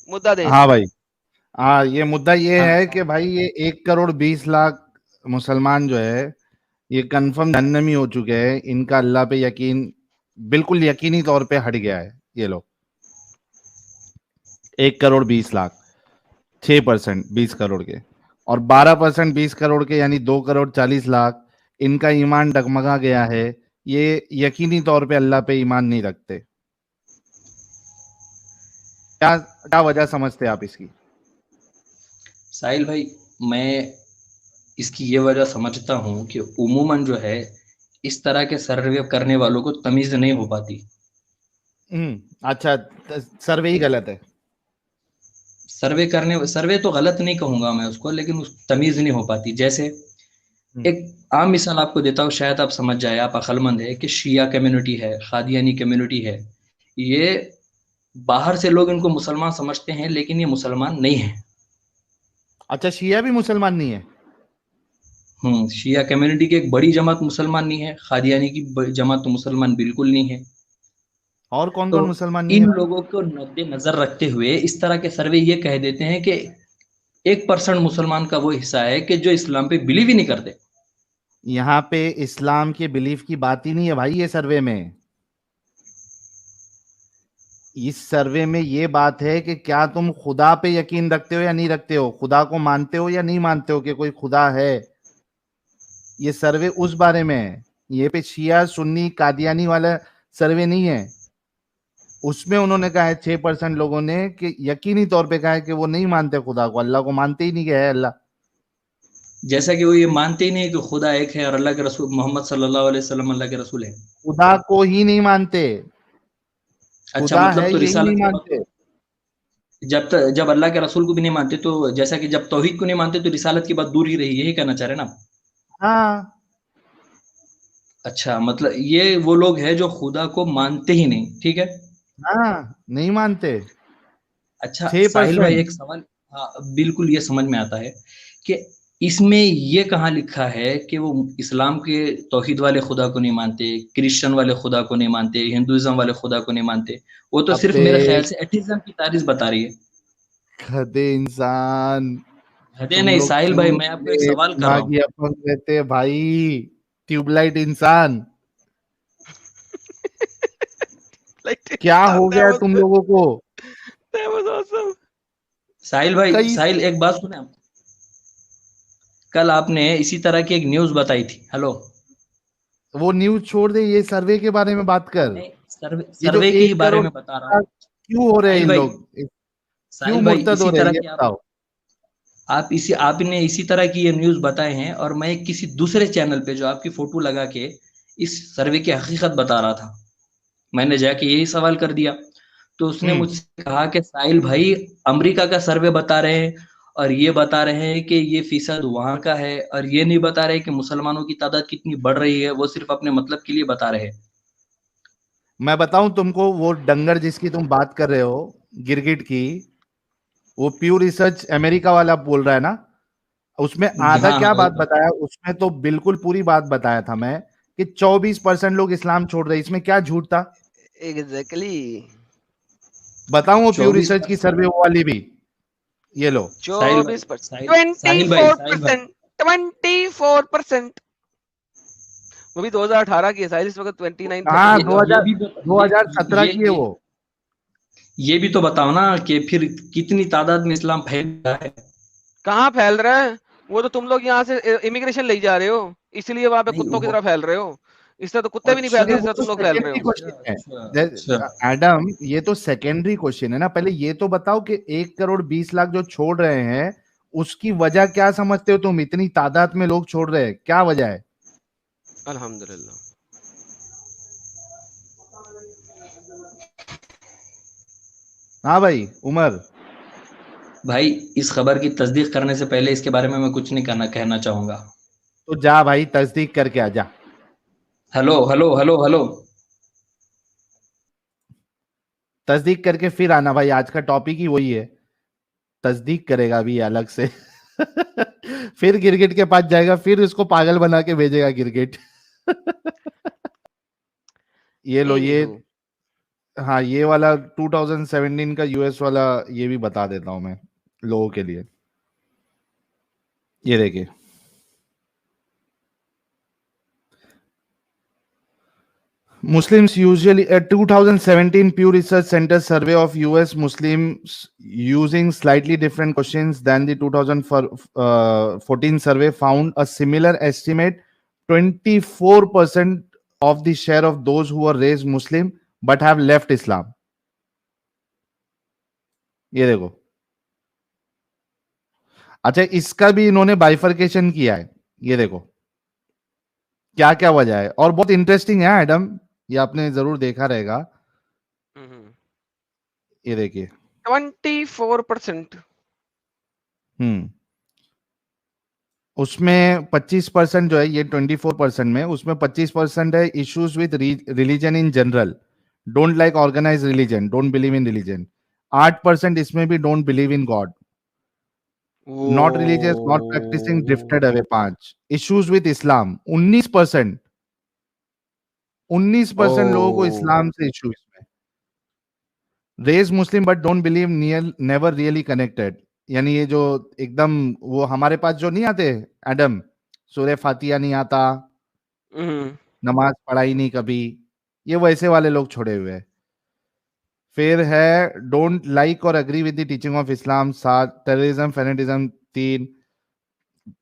मुद्दा दे। हाँ भाई, हाँ, ये मुद्दा ये हाँ है कि भाई ये 1 करोड़ 20 लाख मुसलमान जो है ये कंफर्म जहन्नमी हो चुके हैं। इनका अल्लाह पे यकीन बिल्कुल यकीनी तौर पे हट गया है। ये लोग 1 करोड़ 20 लाख, 6% 20 करोड़ के, और 12% 20 करोड़ के यानी 2 करोड़ 40 लाख इनका ईमान डगमगा गया है। ये यकीनी तौर पे अल्लाह पे ईमान नहीं रखते। क्या क्या वजह समझते हैं आप इसकी? साहिल भाई, मैं इसकी ये वजह समझता हूँ कि उमूमन जो है इस तरह के सर्वे करने वालों को तमीज नहीं हो पाती। अच्छा, सर्वे ही गलत है। सर्वे तो गलत नहीं कहूंगा मैं उसको, लेकिन उस तमीज नहीं हो पाती। जैसे हम्म, एक आम मिसाल आपको देता हूँ, शायद आप समझ जाए, आप अक्लमंद है, कि शिया कम्युनिटी है, खादियानी कम्युनिटी है, ये बाहर से लोग इनको मुसलमान समझते हैं, लेकिन ये मुसलमान नहीं है। अच्छा, शिया भी मुसलमान नहीं है? शिया कम्युनिटी की एक बड़ी जमात मुसलमान नहीं है, खादियानी की जमात तो मुसलमान बिल्कुल नहीं है। और कौन तो कौन मुसलमान नहीं है इन भाई? लोगों को मद्देनजर रखते हुए इस तरह के सर्वे ये कह देते हैं कि 1% मुसलमान का वो हिस्सा है कि जो इस्लाम पे बिलीव ही नहीं करते। यहाँ पे इस्लाम के बिलीफ की बात ही नहीं है भाई। ये सर्वे में, इस सर्वे में ये बात है कि क्या तुम खुदा पे यकीन रखते हो या नहीं रखते हो, खुदा को मानते हो या नहीं मानते हो कि कोई खुदा है। ये सर्वे उस बारे में है। ये पे शिया सुन्नी कादियानी वाला सर्वे नहीं है। उसमें उन्होंने कहा है 6% लोगों ने कि यकीनी तौर पे कहा है कि वो नहीं मानते खुदा को, अल्लाह को मानते ही नहीं कि है अल्लाह। जैसा कि वो ये मानते ही नहीं कि खुदा एक है और अल्लाह के रसूल मोहम्मद सल्लल्लाहु अलैहि वसल्लम अल्लाह के रसूल है। खुदा को ही नहीं मानते, अच्छा, खुदा मतलब है तो यही नहीं रिसालत के बाद मानते। जब अल्लाह के रसूल को भी नहीं मानते, तो जैसा कि जब तौहीद को नहीं मानते तो रिसालत की बात दूर ही रही, यही कहना चाह रहे हैं ना? हाँ अच्छा, मतलब ये वो लोग हैं जो खुदा को मानते ही नहीं, ठीक है। हाँ, नहीं मानते। अच्छा छह साहिल भाई, परसेंट एक सवाल। हाँ, बिल्कुल ये समझ में आता है कि इसमें ये कहाँ लिखा है कि वो इस्लाम के तौहीद वाले खुदा को नहीं मानते, क्रिश्चियन वाले खुदा को नहीं मानते, हिंदुइज्म वाले खुदा को नहीं मानते। वो तो सिर्फ अबे मेरे ख्याल से एथिज्म की तारीफ बता रही है। गधे इंसान, अरे तुम नहीं लोग साहिल भाई, क्यों मैं आपको एक ये सवाल कर रहा दिमागी हूँ। अपंग रहते हैं भाई? ट्यूबलाइट इंसान, Like क्या हो that गया है was तुम लोगों को? that was awesome. साहिल भाई, कई साहिल एक बात सुने आप। कल आपने इसी तरह की एक न्यूज बताई थी। हेलो। वो न्यूज छोड़ दे, ये सर्वे के बारे में बात कर। नहीं, सर्वे ये जो सर्वे के ही एक बारे करोड़ में बता रहा हूँ। क्यों हो रहे हैं साहिल इन भाई, लोग, क्यों साहिल भाई, मुर्तद हो इसी रहे हैं तरह ये की बताओ। आपने इसी तरह की ये न्यूज बताए हैं, और मैं किसी दूसरे चैनल पे जो आपकी फोटो लगा के इस सर्वे की हकीकत बता रहा था, मैंने जाके यही सवाल कर दिया। तो उसने हम्म मुझसे कहा कि साहिल भाई, अमेरिका का सर्वे बता रहे हैं और ये बता रहे हैं कि ये फीसद वहां का है, और ये नहीं बता रहे कि मुसलमानों की तादाद कितनी बढ़ रही है, वो सिर्फ अपने मतलब के लिए बता रहे हैं। मैं बताऊं तुमको, वो डंगर जिसकी तुम बात कर रहे हो, गिरगिट की, वो प्यू रिसर्च अमेरिका वाला बोल रहा है ना? उसमें आधा हाँ क्या हाँ, बात बताया, उसमें तो बिल्कुल पूरी बात बताया था मैं कि 24% लोग इस्लाम छोड़ रहे हैं। इसमें क्या झूठ था? Exactly. बताऊं वो प्यू चौबीस रिसर्च की सर्वे वो वाली भी? ये लो। साहिल भाई, 24%, साहिल भाई, साहिल भाई, 24%, 24%। वो भी 2018 की है साहिल, इस वक्त 29 30 हाँ, होगा। 2000 ये 2017 की है वो। ये भी तो बताओ ना कि फिर कितनी तादाद में इस्लाम फैल रहा है। कहाँ फैल रहा है? वो तो तुम लोग यहाँ से इमिग्रेशन ले जा रहे हो, इसलिए वहां पे नहीं कुत्तों की वो, तरह फैल रहे हो। इससे तो कुत्ते भी नहीं अच्छा फैलते अरे वो जितना तो तुम लोग फैल रहे सेकेंडरी हो। अच्छा क्वेश्चन है। अच्छा अच्छा। एडम, ये तो सेकेंडरी क्वेश्चन है ना। पहले ये तो बताओ कि 1 करोड़ 20 लाख जो छोड़ रहे हैं उसकी वजह क्या समझते हो तुम? इतनी तादाद में लोग छोड़ रहे हैं, क्या वजह है? अल्हम्दुलिल्लाह। हाँ भाई उमर। भाई, इस खबर की तस्दीक करने से पहले इसके बारे में मैं कुछ नहीं कहना चाहूंगा। तो जा भाई, तस्दीक करके आ जा। Hello hello hello hello. तस्दीक करके फिर आना भाई, आज का टॉपिक ही वही है। तस्दीक करेगा अभी अलग से। फिर गिरगिट के पास जाएगा, फिर उसको पागल बना के भेजेगा गिरगिट। ये लो, ये एनीहू, ہاں یہ والا 2017 کا یو ایس والا یہ بھی بتا دیتا ہوں میں لوگوں کے لیے. یہ دیکھیے Muslims usually a 2017 Pew Research Center survey of US Muslims using slightly different questions than the 2014 survey found a similar estimate. 24% of the share of those who were raised Muslim but have left Islam. یہ دیکھو اچھا اس کا بھی انہوں نے bifurcation کیا ہے. یہ دیکھو کیا کیا وجہ ہے اور بہت انٹرسٹنگ ہے ایڈم, یہ آپ نے ضرور دیکھا رہے گا. یہ دیکھیے 24%. اس میں 25% جو ہے یہ 24% میں, اس میں 25% ہے issues with religion in general, don't like organize religion, don't believe in religion. 8% اس میں بھی don't believe in god, not religious, not practicing, drifted away. 5 issues with Islam. 19% لوگوں کو اسلام سے ایشو اس میں. Raised Muslim but don't believe, never really connected. یعنی یہ جو ایک دم وہ ہمارے پاس جو نہیں آتے ایڈم, سورہ فاتحہ نہیں آتا, نماز پڑھائی نہیں کبھی, یہ ویسے والے لوگ چھوڑے ہوئے. پھر ہے ڈونٹ لائک اور agree with the teaching of Islam. 7 terrorism fanaticism. 3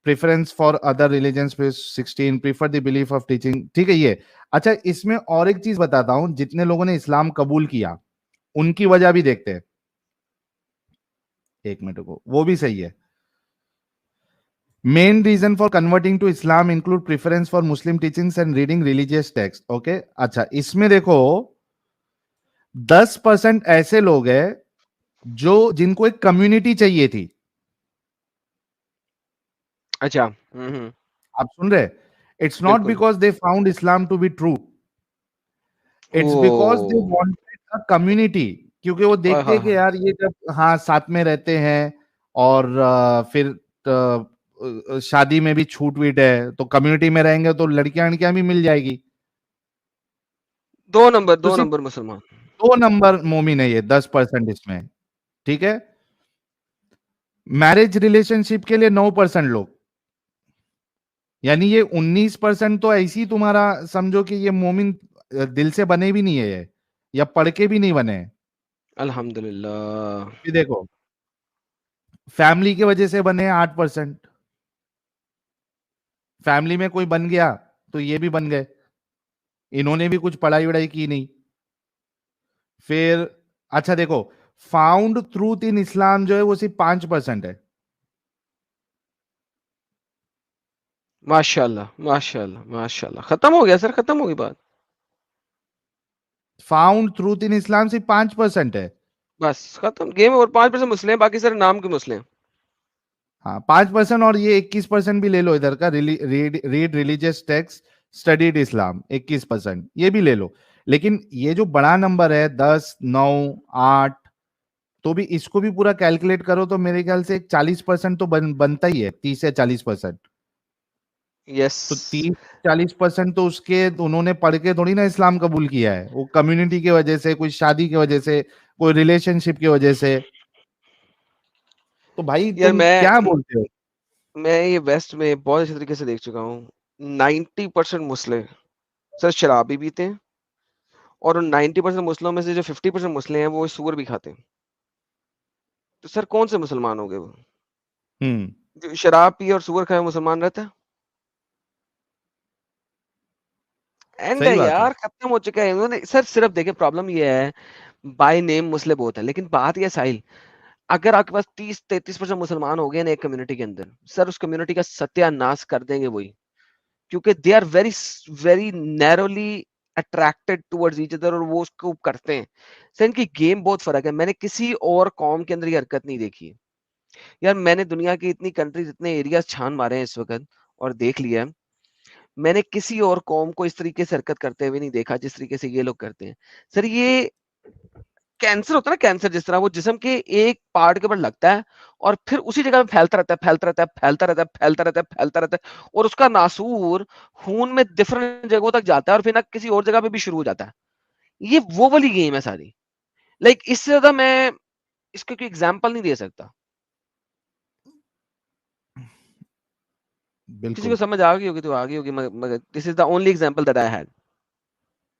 preference for other religions. 16 prefer the belief of teaching. ٹھیک ہے یہ. اچھا اس میں اور ایک چیز بتاتا ہوں, جتنے لوگوں نے اسلام قبول کیا ان کی وجہ بھی دیکھتے ہیں. ایک منٹ کو, وہ بھی صحیح ہے. Main reason for converting to Islam include preference for Muslim teachings and reading religious text. Okay اچھا اس میں دیکھو 10% ایسے لوگ ہیں جو جن کو ایک کمیونٹی چاہیے تھی. اچھا آپ سن رہے, it's not because they found Islam to be true, it's because they wanted a community. کیونکہ وہ دیکھتے کہ یار یہ جب ہاں ساتھ میں رہتے ہیں اور پھر شادی میں بھی چھوٹ ویٹ ہے تو کمیونٹی میں رہیں گے تو لڑکیاں بھی مل جائے گی. 2 نمبر مسلمان, 2 نمبر مومن ہے یہ 10% اس میں. ٹھیک ہے. میرج ریلیشن شپ کے لیے 9% لوگ, یعنی یہ 19% تو ایسی تمہارا سمجھو کہ یہ مومن دل سے بنے بھی نہیں ہے یا پڑھ کے بھی نہیں بنے. الحمدللہ. دیکھو فیملی کی وجہ سے بنے 8%, فیملی میں کوئی بن گیا تو یہ بھی بن گئے, انہوں نے بھی کچھ پڑھائی وڑائی کی نہیں. پھر اچھا دیکھو فاؤنڈ ٹروتھ ان اسلام جو ہے وہ صرف 5% ہے. ماشاءاللہ ختم ہو گیا سر, ختم ہوگی بات. فاؤنڈ ٹروتھ ان اسلام صرف 5% ہے. بس ختم گیم. اور 5% مسلم, باقی سارے نام کے مسلم. ہاں 5% اور یہ 21% بھی لے لو ادھر کا, ریڈ ریلیجیس ٹیکسٹ اسٹڈیڈ اسلام 21%, یہ بھی لے لو. لیکن یہ جو بڑا نمبر ہے 10, 9, 8, تو بھی اس کو بھی پورا کیلکولیٹ کرو تو میرے خیال سے 40% تو بنتا ہی ہے, 30 سے 40%. یس تو 30-40% تو اس کے انہوں نے پڑھ کے تھوڑی نا اسلام قبول کیا ہے, وہ کمیونٹی کی وجہ سے, کوئی شادی کی وجہ سے, کوئی ریلیشن شپ کی وجہ سے. تو بھائی تم کیا بولتے ہو؟ میں یہ ویسٹ میں بہت اچھے طریقے سے دیکھ چکا ہوں. 90% مسلم سر شرابی پیتے ہیں, اور ان 90% مسلموں میں سے جو 50% مسلم ہیں وہ سور بھی کھاتے ہیں. تو سر کون سے مسلمان ہو گئے وہ؟ جو شراب پیے اور سور کھائے مسلمان رہتا ہے؟ اینڈ یار ختم ہو چکا ہے. انہوں نے سر صرف دیکھیں پرابلم یہ ہے, بائی نیم مسلم بہت ہے, لیکن بات یہ ساحل, اگر آپ کے پاس 30-33% مسلمان ہو گئے نا ایک کمیونٹی کے اندر, سر اس کمیونٹی کا ستیہ ناش کر دیں گے وہی, کیونکہ they are very very nearly attracted towards each other, اور وہ اس کو کرتے ہیں. سر ان کی گیم بہت فرق ہے. میں نے کسی اور قوم کے اندر یہ حرکت نہیں دیکھی ہے یار. میں نے دنیا کی اتنی کنٹریز, اتنے ایریاز چھان مارے ہیں اس وقت اور دیکھ لیا, میں نے کسی اور قوم کو اس طریقے سے حرکت کرتے ہوئے نہیں دیکھا جس طریقے سے یہ لوگ کرتے ہیں. سر یہ کینسر ہوتا ہے نا, کینسر جس طرح وہ جسم کے ایک پارٹ کے اوپر لگتا ہے اور پھر اسی جگہ میں پھیلتا رہتا ہے, اور اس کا ناسور خون میں ڈفرنٹ جگہوں تک جاتا ہے اور پھر نہ کسی اور جگہ پہ بھی شروع ہو جاتا ہے. یہ وہ والی گیم ہے ساری. لائک اس سے زیادہ میں اس کا کوئی ایگزامپل نہیں دے سکتا. کسی کو سمجھ آ گئی ہوگی تو آ گئی ہوگی, مگر this is the only example that I head.